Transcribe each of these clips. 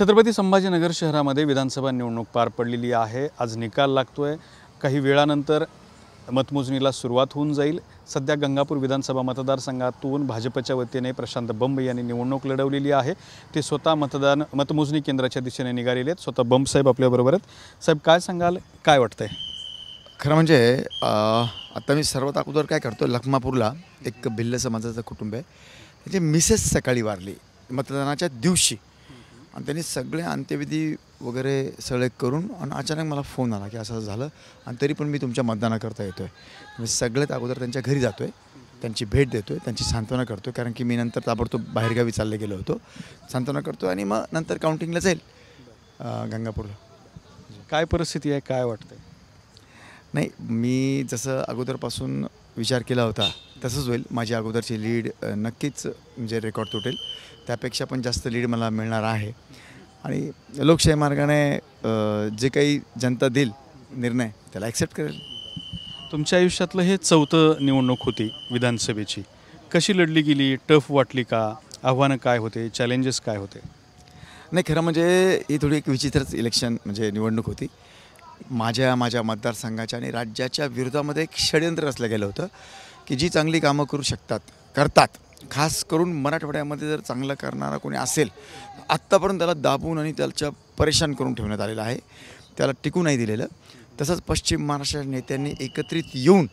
छत्रपती संभाजीनगर शहरामध्ये विधानसभा निवडणूक पार पडलेली आहे। आज निकाल लागतोय। काही वेळानंतर मतमोजणीला सुरुवात होऊन जाईल। सध्या गंगापूर विधानसभा मतदारसंघातून भाजपच्या वतीने प्रशांत बंब यांनी निवडणूक लढवलेली आहे। ते स्वतः मतमोजणी केंद्राच्या दिशेने निघालेले आहेत। स्वतः बंब साहेब आपल्या बरोबर आहेत। साहेब काय सांगाल, काय वाटतंय? खरं म्हणजे आता मी सर्वात अगोदर काय करतो, लखमापूरला एक भिल्ल समाजाचं कुटुंब आहे, त्याची मिसेस सकाळी वारली मतदानाच्या दिवशी, आणि त्यांनी सगळे अंत्यविधी वगैरे सगळे करून आणि अचानक मला फोन आला की असं झालं आणि तरी पण मी तुमच्या मतदानाकरता येतो आहे। मी सगळ्यात अगोदर त्यांच्या घरी जातो आहे, त्यांची भेट देतो आहे, त्यांची सांत्वना करतो आहे, कारण की मी नंतर ताबडतोब बाहेरगावी चालले गेलो होतो। सांत्वना करतो आणि मग नंतर काउंटिंगला जाईल गंगापूरला। काय परिस्थिती आहे, काय वाटतंय? नाही, मी जसं अगोदरपासून विचार केला होता तसंच होईल। माझी अगोदरची लीड नक्कीच म्हणजे रेकॉर्ड तुटेल, त्यापेक्षा पण जास्त लीड मला मिळणार आहे आणि लोकशाही मार्गाने जे काही जनता देईल निर्णय त्याला ॲक्सेप्ट करेल। तुमच्या आयुष्यातलं हे चौथं निवडणूक होती विधानसभेची। कशी लढली गेली? टफ वाटली का? आव्हानं काय होते? चॅलेंजेस काय होते? नाही, खरं म्हणजे ही थोडी एक विचित्रच इलेक्शन म्हणजे निवडणूक होती। माझ्या मतदारसंघाच्या आणि राज्याच्या विरोधामध्ये एक षडयंत्र रचलं गेलं होतं की जी चांगली कामं करू शकतात करतात, खास करून मराठवाड्यामध्ये जर चांगलं करणारा कोणी असेल आत्तापर्यंत त्याला दाबून आणि त्याच्या परेशान करून ठेवण्यात आलेलं आहे, त्याला टिकू नाही दिलेलं। तसंच पश्चिम महाराष्ट्र नेत्यांनी एकत्रित येऊन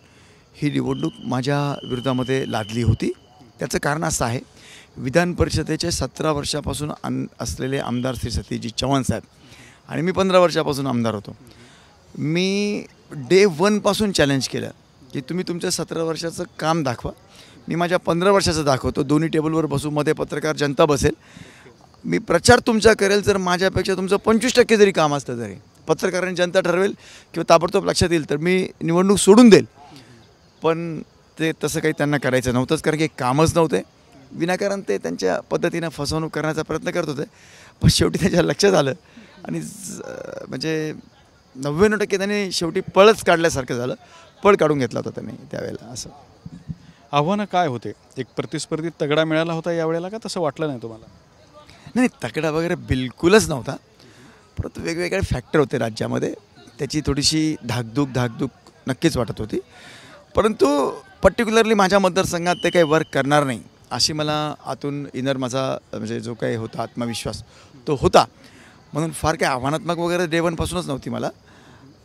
ही निवडणूक माझ्या विरोधामध्ये लादली होती। त्याचं कारण असं आहे, विधान परिषदेचे 17 वर्षापासून असलेले आमदार श्री सतीजी चव्हाण साहेब आणि मी 15 वर्षापासून आमदार होतो। मी डे 1 पासून चॅलेंज केलं की तुम्ही तुमच्या 17 वर्षाचं काम दाखवा, मी माझ्या 15 वर्षाचं दाखवतो। दोन्ही टेबलवर बसू, मध्ये पत्रकार जनता बसेल, मी प्रचार तुमचा करेल। जर माझ्यापेक्षा तुमचं 25% जरी काम असलं तरी पत्रकारांनी जनता ठरवेल किंवा ताबडतोब लक्षात येईल तर मी निवडणूक सोडून देईल। पण ते तसं काही त्यांना करायचं नव्हतंच, कारण की कामच नव्हते। विनाकारण ते त्यांच्या पद्धतीनं फसवणूक करण्याचा प्रयत्न करत होते, पण शेवटी त्याच्या लक्षात आलं आणि म्हणजे 99% त्यांनी शेवटी पळच काढल्यासारखं झालं, पळ काढून घेतला होता त्यांनी त्यावेळेला। असं आव्हानं काय होते? एक प्रतिस्पर्धी तगडा मिळाला होता यावेळेला का तसं वाटलं नाही तुम्हाला? नाही, तगडा वगैरे बिलकुलच नव्हता, परंतु वेगवेगळे फॅक्टर होते राज्यामध्ये, त्याची थोडीशी धाकधूक नक्कीच वाटत होती। परंतु पर्टिक्युलरली माझ्या मतदारसंघात ते काही वर्क करणार नाही अशी मला आतून इनर माझा म्हणजे जो काही होता आत्मविश्वास तो होता, म्हणून फार काही आव्हानात्मक वगैरे डे 1 पासूनच नव्हती। मला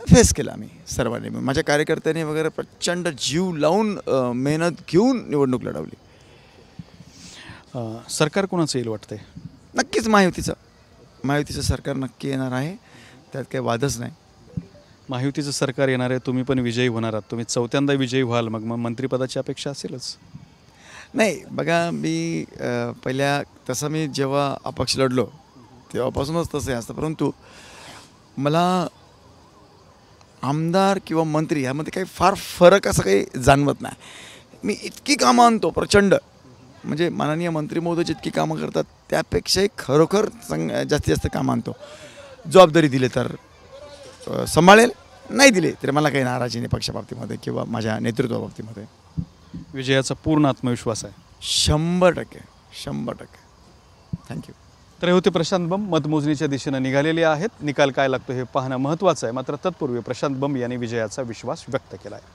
फेस केला आम्ही सर्वांनी, माझ्या कार्यकर्त्यांनी वगैरे प्रचंड जीव लावून मेहनत घेऊन निवडणूक लढवली। सरकार कोणाचं येईल वाटतंय? नक्कीच महायुतीचं सरकार नक्की येणार आहे, त्यात काही वादच नाही। महायुतीचं सरकार येणार आहे, तुम्ही पण विजयी होणार आहात, तुम्ही चौथ्यांदा विजयी व्हाल, मग मंत्रिपदाची अपेक्षा असेलच? नाही बघा, मी तसं मी जेव्हा अपक्ष लढलो तेव्हापासूनच तसं असतं, परंतु मला आमदार किंवा मंत्री यामध्ये काही फार फरक असं काही जाणवत नाही। मी इतकी कामं आणतो प्रचंड, म्हणजे माननीय मंत्री महोदय जितकी कामं करतात त्यापेक्षाही खरोखर जास्तीत जास्त कामं आणतो। जबाबदारी दिले तर सांभाळेल, नाही दिले तर मला काही नाराजी नाही पक्षाबाबतीमध्ये किंवा माझ्या नेतृत्वाबाबतीमध्ये। विजयाचा पूर्ण आत्मविश्वास आहे? 100%। थँक्यू। तर हे होते प्रशांत बंब, मतमोजणीच्या दिशेने निघालेले आहेत। निकाल काय लागतो हे पाहणं महत्त्वाचं आहे, मात्र तत्पूर्वी प्रशांत बंब यांनी विजयाचा विश्वास व्यक्त केला आहे।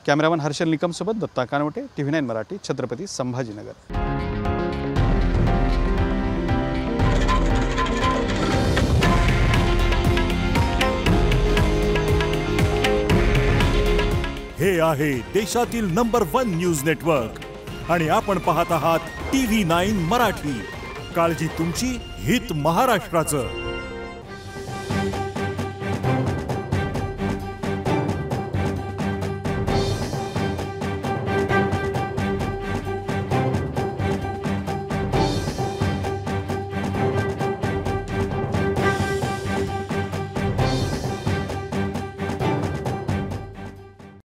कॅमेरामन हर्षल निकमसोबत दत्ता कानवटे, TV9 मराठी, छत्रपती संभाजीनगर। हे आहे देशातील नंबर 1 न्यूज नेटवर्क आणि आपण पाहत आहात TV9 मराठी। काळजी तुमची, हित महाराष्ट्राचं।